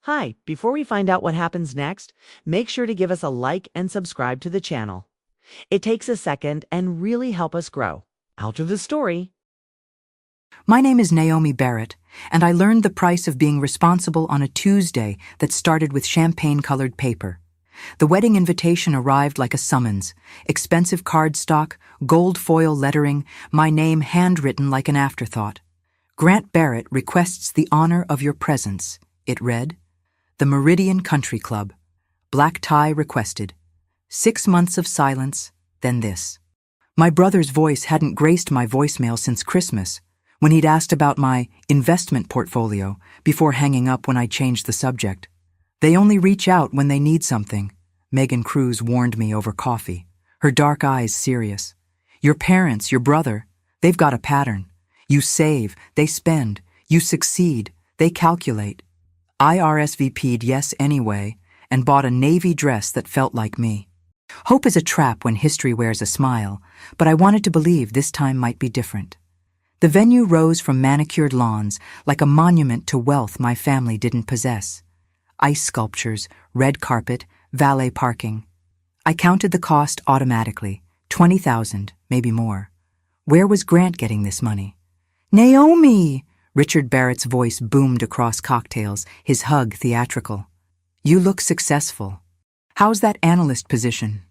Hi, before we find out what happens next, make sure to give us a like and subscribe to the channel. It takes a second and really help us grow. Out of the story. My name is Naomi Barrett, and I learned the price of being responsible on a Tuesday that started with champagne-colored paper. The wedding invitation arrived like a summons, expensive cardstock, gold foil lettering, my name handwritten like an afterthought. Grant Barrett requests the honor of your presence, it read. The Meridian Country Club. Black tie requested. 6 months of silence, then this. My brother's voice hadn't graced my voicemail since Christmas, when he'd asked about my investment portfolio before hanging up when I changed the subject. They only reach out when they need something, Megan Cruz warned me over coffee, her dark eyes serious. Your parents, your brother, they've got a pattern. You save, they spend. You succeed, they calculate. I RSVP'd yes anyway and bought a navy dress that felt like me. Hope is a trap when history wears a smile, but I wanted to believe this time might be different. The venue rose from manicured lawns like a monument to wealth my family didn't possess. Ice sculptures, red carpet, valet parking. I counted the cost automatically, $20,000, maybe more. Where was Grant getting this money? Naomi! Richard Barrett's voice boomed across cocktails, his hug theatrical. You look successful. How's that analyst position?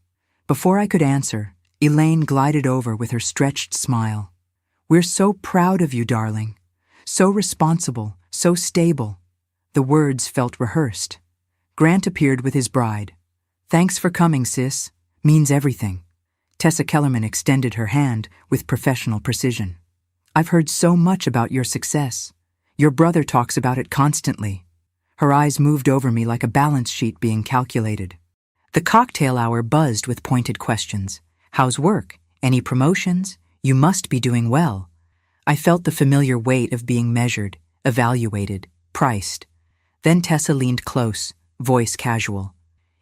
Before I could answer, Elaine glided over with her stretched smile. We're so proud of you, darling. So responsible, so stable. The words felt rehearsed. Grant appeared with his bride. Thanks for coming, sis. Means everything. Tessa Kellerman extended her hand with professional precision. I've heard so much about your success. Your brother talks about it constantly. Her eyes moved over me like a balance sheet being calculated. The cocktail hour buzzed with pointed questions. How's work? Any promotions? You must be doing well. I felt the familiar weight of being measured, evaluated, priced. Then Tessa leaned close, voice casual.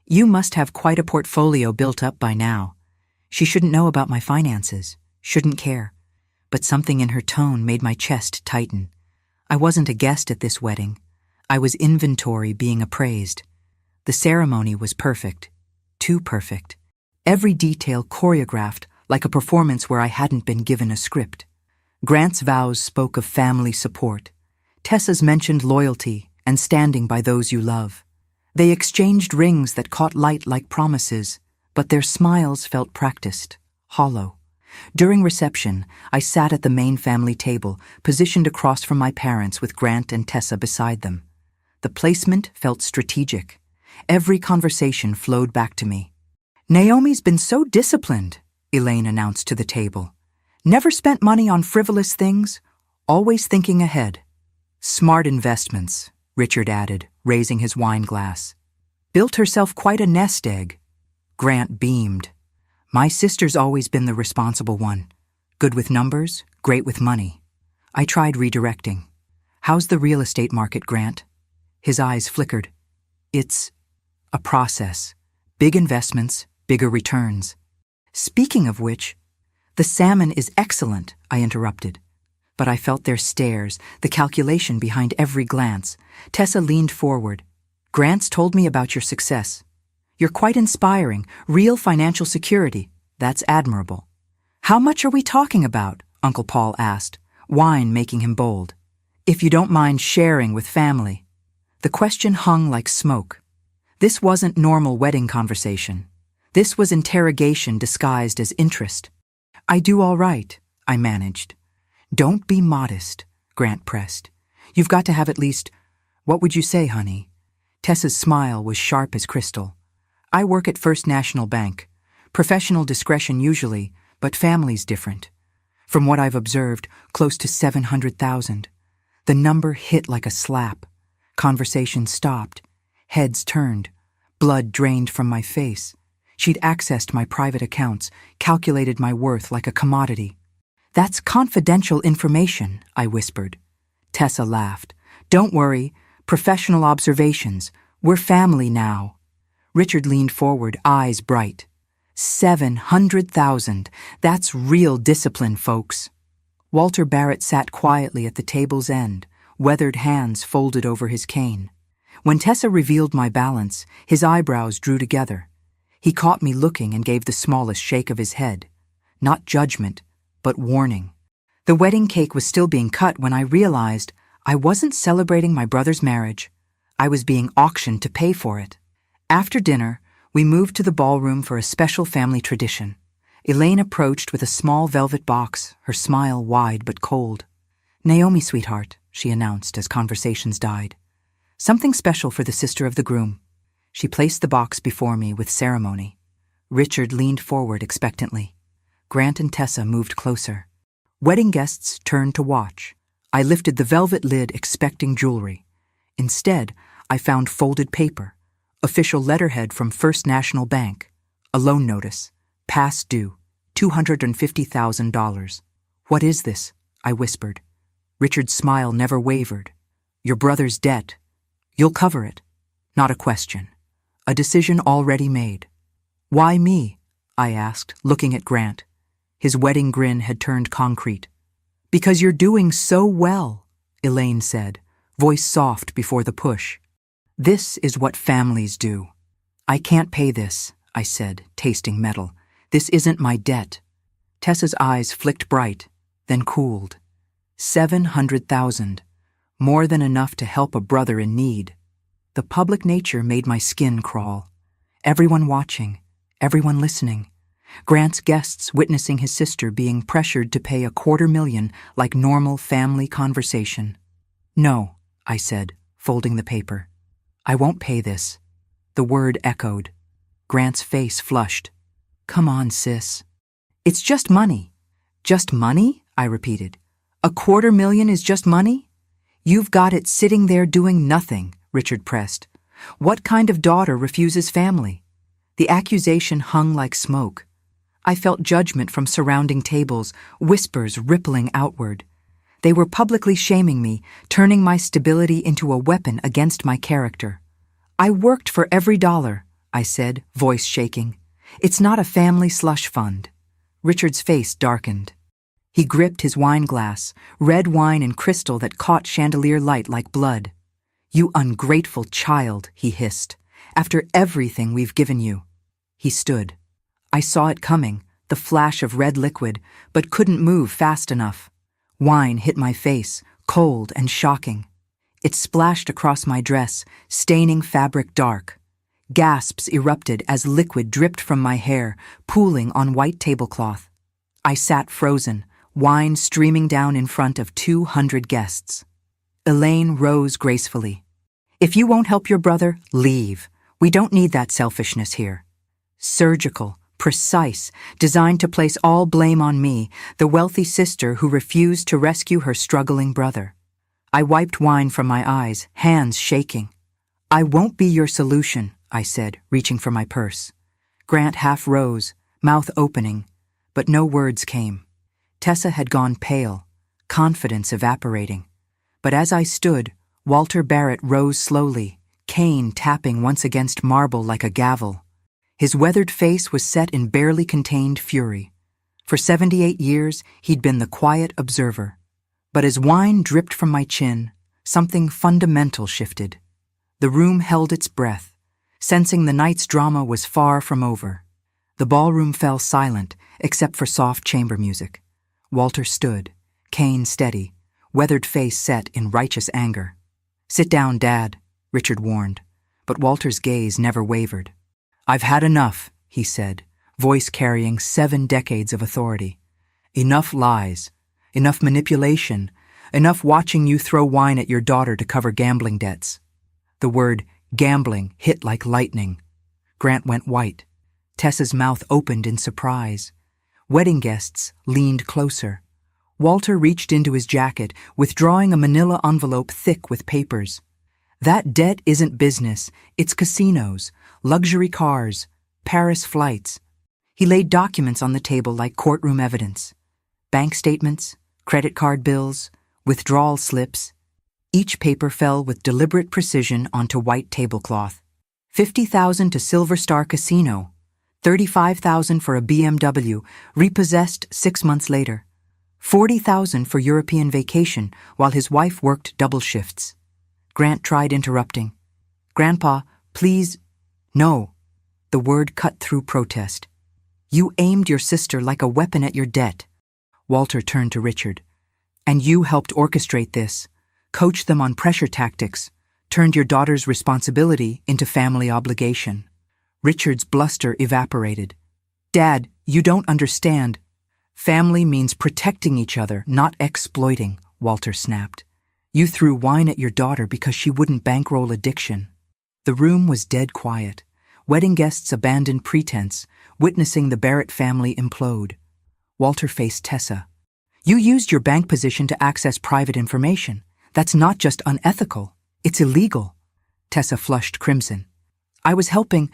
You must have quite a portfolio built up by now. She shouldn't know about my finances, shouldn't care. But something in her tone made my chest tighten. I wasn't a guest at this wedding. I was inventory being appraised. The ceremony was perfect. Too perfect. Every detail choreographed like a performance where I hadn't been given a script. Grant's vows spoke of family support. Tessa's mentioned loyalty and standing by those you love. They exchanged rings that caught light like promises, but their smiles felt practiced, hollow. During reception, I sat at the main family table, positioned across from my parents with Grant and Tessa beside them. The placement felt strategic. Every conversation flowed back to me. Naomi's been so disciplined, Elaine announced to the table. Never spent money on frivolous things, always thinking ahead. Smart investments, Richard added, raising his wine glass. Built herself quite a nest egg. Grant beamed. My sister's always been the responsible one. Good with numbers, great with money. I tried redirecting. How's the real estate market, Grant? His eyes flickered. It's a process. Big investments, bigger returns. Speaking of which, the salmon is excellent, I interrupted. But I felt their stares, the calculation behind every glance. Tessa leaned forward. Grant's told me about your success. You're quite inspiring, real financial security. That's admirable. How much are we talking about? Uncle Paul asked, wine making him bold. If you don't mind sharing with family. The question hung like smoke. This wasn't normal wedding conversation. This was interrogation disguised as interest. I do all right, I managed. Don't be modest, Grant pressed. You've got to have at least, what would you say, honey? Tessa's smile was sharp as crystal. I work at First National Bank. Professional discretion usually, but family's different. From what I've observed, close to 700,000. The number hit like a slap. Conversation stopped. Heads turned. Blood drained from my face. She'd accessed my private accounts, calculated my worth like a commodity. That's confidential information, I whispered. Tessa laughed. Don't worry. Professional observations. We're family now. Richard leaned forward, eyes bright. 700,000. That's real discipline, folks. Walter Barrett sat quietly at the table's end, weathered hands folded over his cane. When Tessa revealed my balance, his eyebrows drew together. He caught me looking and gave the smallest shake of his head. Not judgment, but warning. The wedding cake was still being cut when I realized I wasn't celebrating my brother's marriage. I was being auctioned to pay for it. After dinner, we moved to the ballroom for a special family tradition. Elaine approached with a small velvet box, her smile wide but cold. "Naomi, sweetheart," she announced as conversations died. "Something special for the sister of the groom." She placed the box before me with ceremony. Richard leaned forward expectantly. Grant and Tessa moved closer. Wedding guests turned to watch. I lifted the velvet lid expecting jewelry. Instead, I found folded paper, official letterhead from First National Bank, a loan notice, past due, $250,000. "What is this?" I whispered. Richard's smile never wavered. "Your brother's debt. You'll cover it." Not a question. A decision already made. "Why me?" I asked, looking at Grant. His wedding grin had turned concrete. "Because you're doing so well," Elaine said, voice soft before the push. "This is what families do." "I can't pay this," I said, tasting metal. "This isn't my debt." Tessa's eyes flicked bright, then cooled. 700,000, more than enough to help a brother in need. The public nature made my skin crawl. Everyone watching, everyone listening. Grant's guests witnessing his sister being pressured to pay $250,000 like normal family conversation. "No," I said, folding the paper. "I won't pay this." The word echoed. Grant's face flushed. "Come on, sis." "It's just money." "Just money?" I repeated. $250,000 is just money?" "You've got it sitting there doing nothing," Richard pressed. "What kind of daughter refuses family?" The accusation hung like smoke. I felt judgment from surrounding tables, whispers rippling outward. They were publicly shaming me, turning my stability into a weapon against my character. "I worked for every dollar," I said, voice shaking. "It's not a family slush fund." Richard's face darkened. He gripped his wine glass, red wine and crystal that caught chandelier light like blood. "You ungrateful child," he hissed, "after everything we've given you." He stood. I saw it coming, the flash of red liquid, but couldn't move fast enough. Wine hit my face, cold and shocking. It splashed across my dress, staining fabric dark. Gasps erupted as liquid dripped from my hair, pooling on white tablecloth. I sat frozen, wine streaming down in front of 200 guests. Elaine rose gracefully. "If you won't help your brother, leave. We don't need that selfishness here." Surgical, precise, designed to place all blame on me, the wealthy sister who refused to rescue her struggling brother. I wiped wine from my eyes, hands shaking. "I won't be your solution," I said, reaching for my purse. Grant half rose, mouth opening, but no words came. Tessa had gone pale, confidence evaporating. But as I stood, Walter Barrett rose slowly, cane tapping once against marble like a gavel. His weathered face was set in barely contained fury. For 78 years, he'd been the quiet observer. But as wine dripped from my chin, something fundamental shifted. The room held its breath, sensing the night's drama was far from over. The ballroom fell silent, except for soft chamber music. Walter stood, cane steady, weathered face set in righteous anger. "Sit down, Dad," Richard warned, but Walter's gaze never wavered. "I've had enough," he said, voice carrying 7 decades of authority. "Enough lies, enough manipulation, enough watching you throw wine at your daughter to cover gambling debts." The word gambling hit like lightning. Grant went white. Tessa's mouth opened in surprise. Wedding guests leaned closer. Walter reached into his jacket, withdrawing a manila envelope thick with papers. "That debt isn't business, it's casinos, luxury cars, Paris flights." He laid documents on the table like courtroom evidence. Bank statements, credit card bills, withdrawal slips. Each paper fell with deliberate precision onto white tablecloth. 50,000 to Silver Star Casino, 35,000 for a BMW, repossessed 6 months later, 40,000 for European vacation while his wife worked double shifts. Grant tried interrupting. Grandpa, please. No. The word cut through protest. You aimed your sister like a weapon at your debt. Walter turned to Richard. And you helped orchestrate this, coach them on pressure tactics, turned your daughter's responsibility into family obligation. Richard's bluster evaporated. Dad, you don't understand. Family means protecting each other, not exploiting, Walter snapped. You threw wine at your daughter because she wouldn't bankroll addiction. The room was dead quiet. Wedding guests abandoned pretense, witnessing the Barrett family implode. Walter faced Tessa. You used your bank position to access private information. That's not just unethical, it's illegal. Tessa flushed crimson. I was helping.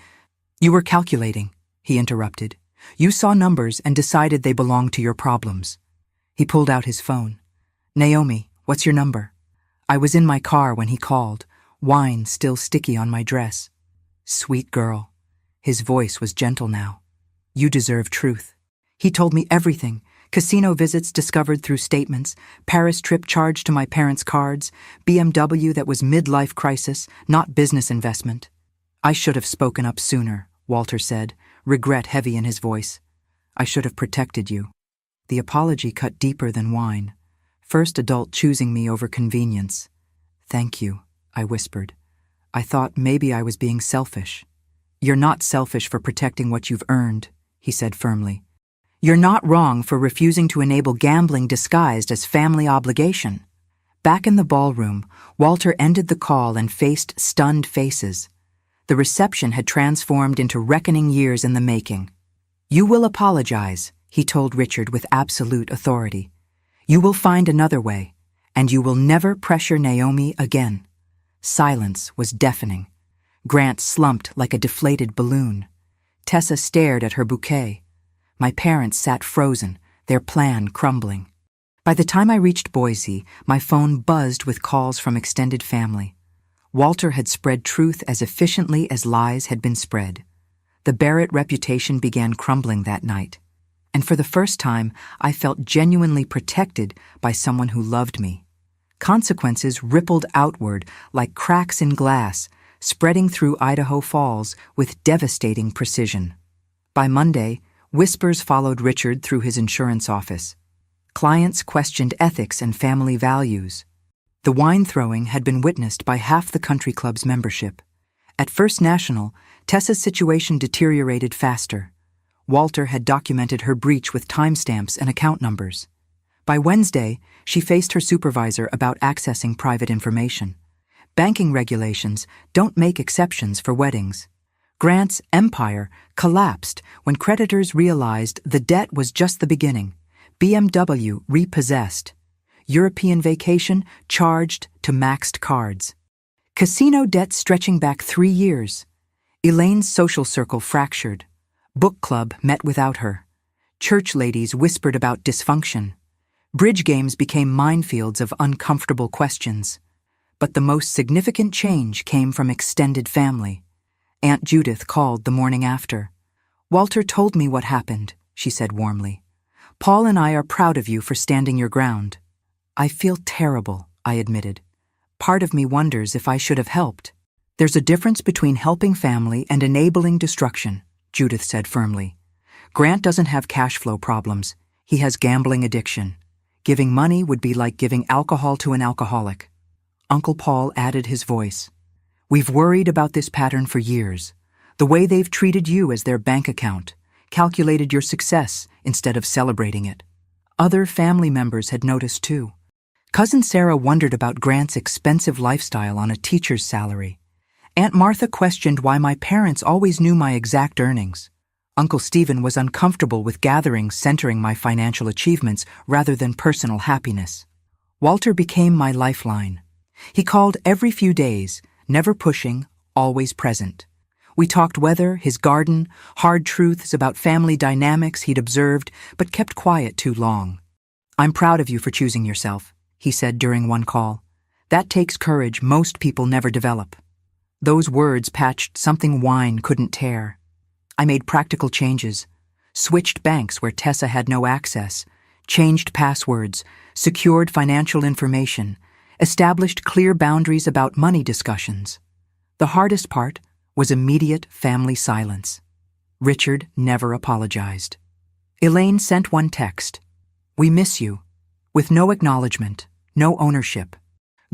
You were calculating, he interrupted. You saw numbers and decided they belonged to your problems. He pulled out his phone. Naomi, what's your number? I was in my car when he called, wine still sticky on my dress. Sweet girl. His voice was gentle now. You deserve truth. He told me everything. Casino visits discovered through statements, Paris trip charged to my parents' cards, BMW that was midlife crisis, not business investment. I should have spoken up sooner, Walter said, regret heavy in his voice. I should have protected you. The apology cut deeper than wine. First adult choosing me over convenience. Thank you, I whispered. I thought maybe I was being selfish. You're not selfish for protecting what you've earned, he said firmly. You're not wrong for refusing to enable gambling disguised as family obligation. Back in the ballroom, Walter ended the call and faced stunned faces. The reception had transformed into reckoning years in the making. You will apologize, he told Richard with absolute authority. You will find another way, and you will never pressure Naomi again. Silence was deafening. Grant slumped like a deflated balloon. Tessa stared at her bouquet. My parents sat frozen, their plan crumbling. By the time I reached Boise, my phone buzzed with calls from extended family. Walter had spread truth as efficiently as lies had been spread. The Barrett reputation began crumbling that night. And for the first time, I felt genuinely protected by someone who loved me. Consequences rippled outward like cracks in glass, spreading through Idaho Falls with devastating precision. By Monday, whispers followed Richard through his insurance office. Clients questioned ethics and family values. The wine throwing had been witnessed by half the country club's membership. At First National, Tessa's situation deteriorated faster. Walter had documented her breach with timestamps and account numbers. By Wednesday, she faced her supervisor about accessing private information. Banking regulations don't make exceptions for weddings. Grant's empire collapsed when creditors realized the debt was just the beginning. BMW repossessed. European vacation charged to maxed cards. Casino debt stretching back 3 years. Elaine's social circle fractured. Book club met without her. Church ladies whispered about dysfunction. Bridge games became minefields of uncomfortable questions. But the most significant change came from extended family. Aunt Judith called the morning after. Walter told me what happened, she said warmly. Paul and I are proud of you for standing your ground. I feel terrible, I admitted. Part of me wonders if I should have helped. There's a difference between helping family and enabling destruction, Judith said firmly. Grant doesn't have cash flow problems. He has gambling addiction. Giving money would be like giving alcohol to an alcoholic. Uncle Paul added his voice. We've worried about this pattern for years. The way they've treated you as their bank account, calculated your success instead of celebrating it. Other family members had noticed too. Cousin Sarah wondered about Grant's expensive lifestyle on a teacher's salary. Aunt Martha questioned why my parents always knew my exact earnings. Uncle Stephen was uncomfortable with gatherings centering my financial achievements rather than personal happiness. Walter became my lifeline. He called every few days, never pushing, always present. We talked weather, his garden, hard truths about family dynamics he'd observed, but kept quiet too long. I'm proud of you for choosing yourself, he said during one call. That takes courage most people never develop. Those words patched something wine couldn't tear. I made practical changes, switched banks where Tessa had no access, changed passwords, secured financial information, established clear boundaries about money discussions. The hardest part was immediate family silence. Richard never apologized. Elaine sent one text, "We miss you," with no acknowledgement, no ownership.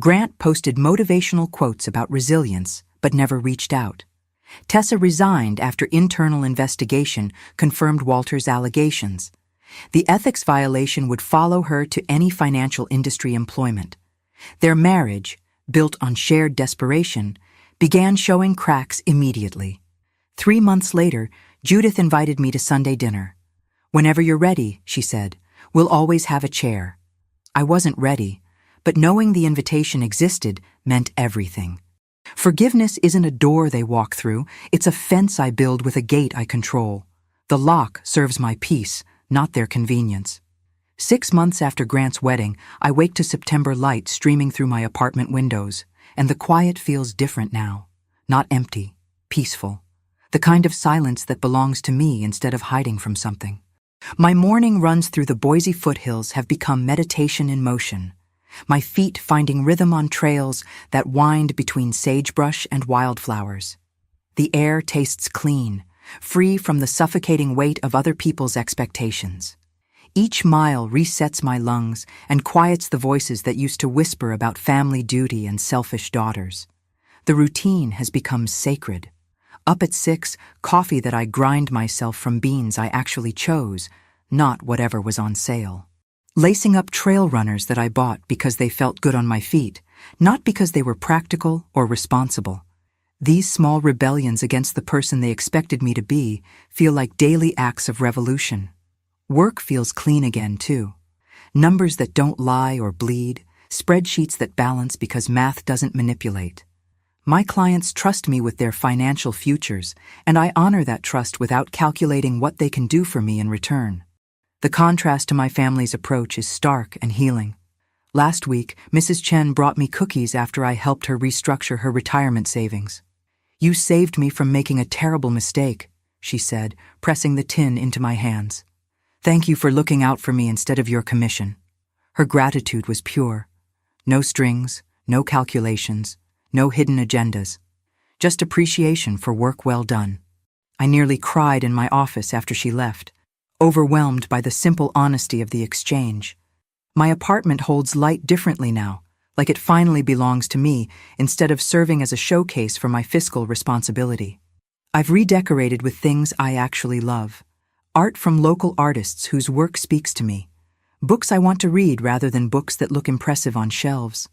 Grant posted motivational quotes about resilience, but never reached out. Tessa resigned after internal investigation confirmed Walter's allegations. The ethics violation would follow her to any financial industry employment. Their marriage, built on shared desperation, began showing cracks immediately. 3 months later, Judith invited me to Sunday dinner. "Whenever you're ready," she said, "we'll always have a chair." I wasn't ready, but knowing the invitation existed meant everything. Forgiveness isn't a door they walk through, it's a fence I build with a gate I control. The lock serves my peace, not their convenience. 6 months after Grant's wedding, I wake to September light streaming through my apartment windows, and the quiet feels different now. Not empty, peaceful. The kind of silence that belongs to me instead of hiding from something. My morning runs through the Boise foothills have become meditation in motion. My feet finding rhythm on trails that wind between sagebrush and wildflowers. The air tastes clean, free from the suffocating weight of other people's expectations. Each mile resets my lungs and quiets the voices that used to whisper about family duty and selfish daughters. The routine has become sacred. Up at 6, coffee that I grind myself from beans I actually chose, not whatever was on sale. Lacing up trail runners that I bought because they felt good on my feet, not because they were practical or responsible. These small rebellions against the person they expected me to be feel like daily acts of revolution. Work feels clean again, too. Numbers that don't lie or bleed, spreadsheets that balance because math doesn't manipulate. My clients trust me with their financial futures, and I honor that trust without calculating what they can do for me in return. The contrast to my family's approach is stark and healing. Last week, Mrs. Chen brought me cookies after I helped her restructure her retirement savings. "You saved me from making a terrible mistake," she said, pressing the tin into my hands. "Thank you for looking out for me instead of your commission." Her gratitude was pure. No strings, no calculations, no hidden agendas. Just appreciation for work well done. I nearly cried in my office after she left, overwhelmed by the simple honesty of the exchange. My apartment holds light differently now, like it finally belongs to me instead of serving as a showcase for my fiscal responsibility. I've redecorated with things I actually love. Art from local artists whose work speaks to me. Books I want to read rather than books that look impressive on shelves.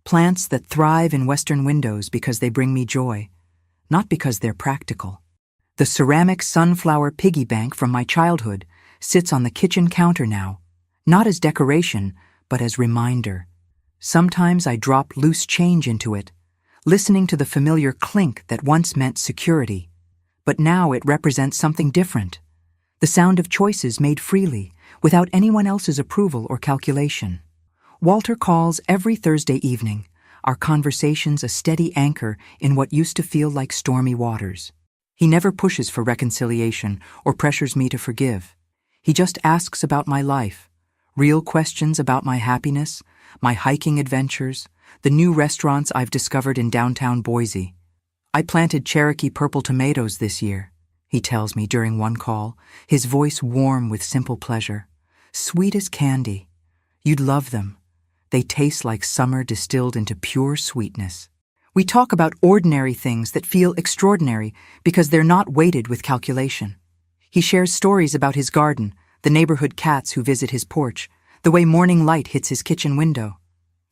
Plants that thrive in Western windows because they bring me joy, not because they're practical. The ceramic sunflower piggy bank from my childhood sits on the kitchen counter now, not as decoration, but as reminder. Sometimes I drop loose change into it, listening to the familiar clink that once meant security. But now it represents something different. The sound of choices made freely, without anyone else's approval or calculation. Walter calls every Thursday evening, our conversations a steady anchor in what used to feel like stormy waters. He never pushes for reconciliation or pressures me to forgive. He just asks about my life, real questions about my happiness, my hiking adventures, the new restaurants I've discovered in downtown Boise. "I planted Cherokee purple tomatoes this year," he tells me during one call, his voice warm with simple pleasure. "Sweet as candy. You'd love them. They taste like summer distilled into pure sweetness." We talk about ordinary things that feel extraordinary because they're not weighted with calculation. He shares stories about his garden, the neighborhood cats who visit his porch, the way morning light hits his kitchen window.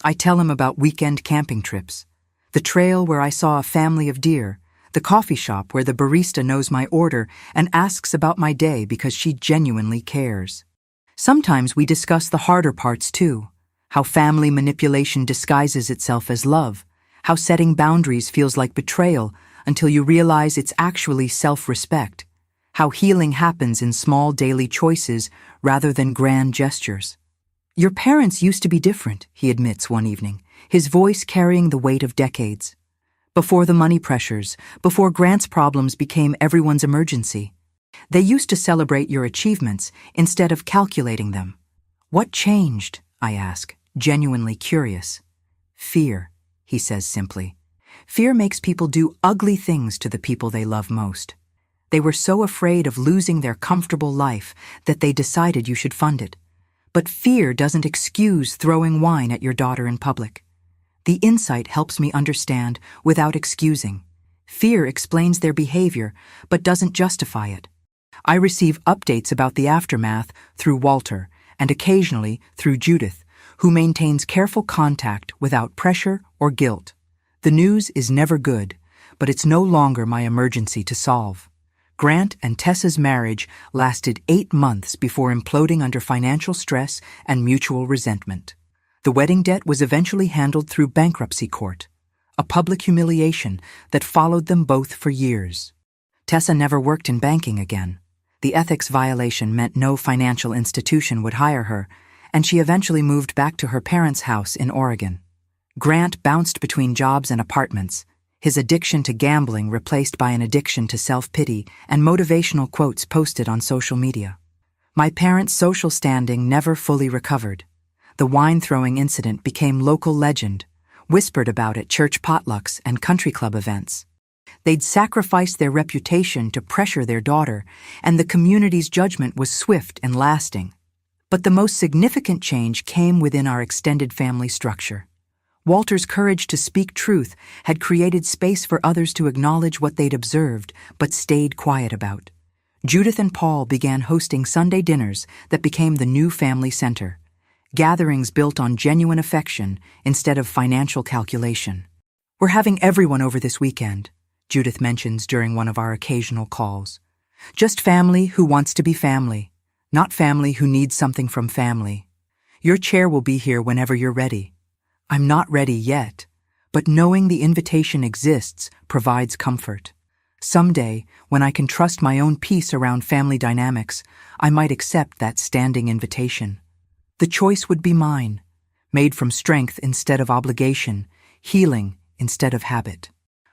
I tell him about weekend camping trips, the trail where I saw a family of deer, the coffee shop where the barista knows my order and asks about my day because she genuinely cares. Sometimes we discuss the harder parts too, how family manipulation disguises itself as love, how setting boundaries feels like betrayal until you realize it's actually self-respect, how healing happens in small daily choices rather than grand gestures. "Your parents used to be different," he admits one evening, his voice carrying the weight of decades. "Before the money pressures, before Grant's problems became everyone's emergency. They used to celebrate your achievements instead of calculating them." "What changed?" I ask, genuinely curious. "Fear," he says simply. Fear makes people do ugly things to the people they love most. They were so afraid of losing their comfortable life that they decided you should fund it. But fear doesn't excuse throwing wine at your daughter in public. The insight helps me understand without excusing. Fear explains their behavior, but doesn't justify it. I receive updates about the aftermath through Walter and occasionally through Judith, who maintains careful contact without pressure or guilt. The news is never good, but it's no longer my emergency to solve. Grant and Tessa's marriage lasted 8 months before imploding under financial stress and mutual resentment. The wedding debt was eventually handled through bankruptcy court, a public humiliation that followed them both for years. Tessa never worked in banking again. The ethics violation meant no financial institution would hire her, and she eventually moved back to her parents' house in Oregon. Grant bounced between jobs and apartments, his addiction to gambling replaced by an addiction to self-pity and motivational quotes posted on social media. My parents' social standing never fully recovered. The wine-throwing incident became local legend, whispered about at church potlucks and country club events. They'd sacrificed their reputation to pressure their daughter, and the community's judgment was swift and lasting. But the most significant change came within our extended family structure. Walter's courage to speak truth had created space for others to acknowledge what they'd observed but stayed quiet about. Judith and Paul began hosting Sunday dinners that became the new family center, gatherings built on genuine affection instead of financial calculation. "We're having everyone over this weekend," Judith mentions during one of our occasional calls. "Just family who wants to be family, not family who needs something from family. Your chair will be here whenever you're ready." I'm not ready yet, but knowing the invitation exists provides comfort. Someday, when I can trust my own peace around family dynamics, I might accept that standing invitation. The choice would be mine, made from strength instead of obligation, healing instead of habit.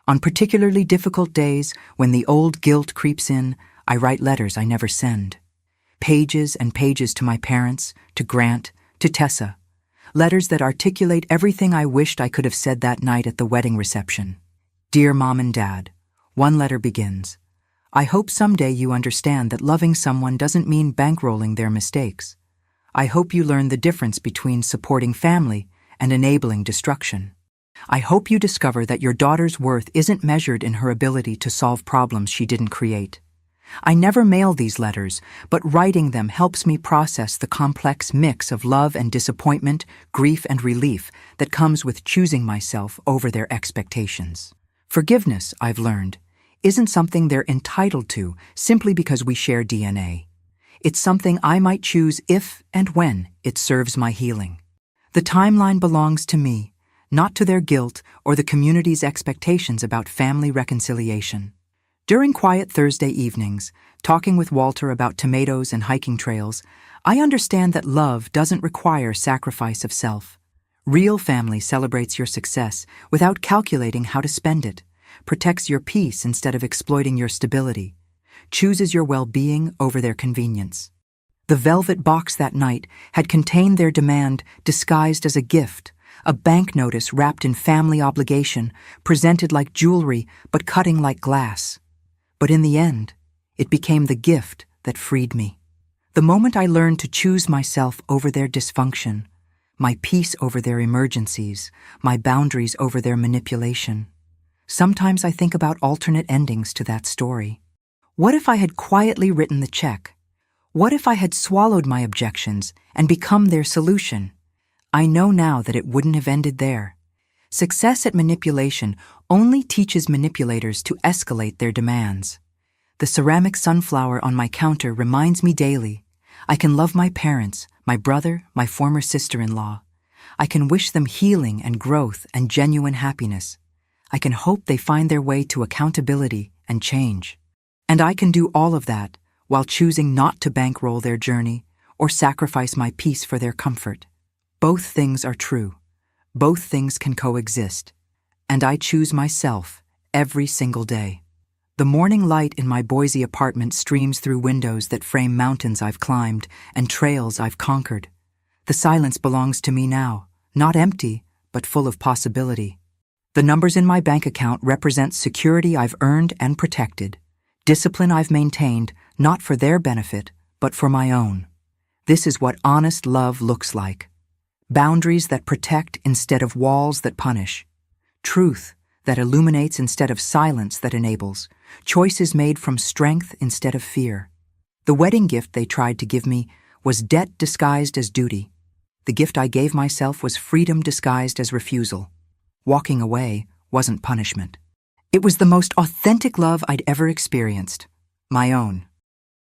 On particularly difficult days, when the old guilt creeps in, I write letters I never send. Pages and pages to my parents, to Grant, to Tessa. Letters that articulate everything I wished I could have said that night at the wedding reception. "Dear Mom and Dad," one letter begins, "I hope someday you understand that loving someone doesn't mean bankrolling their mistakes. I hope you learn the difference between supporting family and enabling destruction. I hope you discover that your daughter's worth isn't measured in her ability to solve problems she didn't create. I never mail these letters, but writing them helps me process the complex mix of love and disappointment, grief and relief that comes with choosing myself over their expectations. Forgiveness, I've learned, isn't something they're entitled to simply because we share DNA. It's something I might choose if and when it serves my healing. The timeline belongs to me, not to their guilt or the community's expectations about family reconciliation. During quiet Thursday evenings, talking with Walter about tomatoes and hiking trails, I understand that love doesn't require sacrifice of self. Real family celebrates your success without calculating how to spend it, protects your peace instead of exploiting your stability, chooses your well-being over their convenience. The velvet box that night had contained their demand disguised as a gift, a bank notice wrapped in family obligation, presented like jewelry but cutting like glass. But in the end, it became the gift that freed me. The moment I learned to choose myself over their dysfunction, my peace over their emergencies, my boundaries over their manipulation. Sometimes I think about alternate endings to that story. What if I had quietly written the check? What if I had swallowed my objections and become their solution? I know now that it wouldn't have ended there. Success at manipulation only teaches manipulators to escalate their demands. The ceramic sunflower on my counter reminds me daily, I can love my parents, my brother, my former sister-in-law. I can wish them healing and growth and genuine happiness. I can hope they find their way to accountability and change. And I can do all of that while choosing not to bankroll their journey or sacrifice my peace for their comfort. Both things are true. Both things can coexist, and I choose myself every single day. The morning light in my Boise apartment streams through windows that frame mountains I've climbed and trails I've conquered. The silence belongs to me now, not empty, but full of possibility. The numbers in my bank account represent security I've earned and protected, discipline I've maintained, not for their benefit, but for my own. This is what honest love looks like. Boundaries that protect instead of walls that punish. Truth that illuminates instead of silence that enables. Choices made from strength instead of fear. The wedding gift they tried to give me was debt disguised as duty. The gift I gave myself was freedom disguised as refusal. Walking away wasn't punishment. It was the most authentic love I'd ever experienced. My own.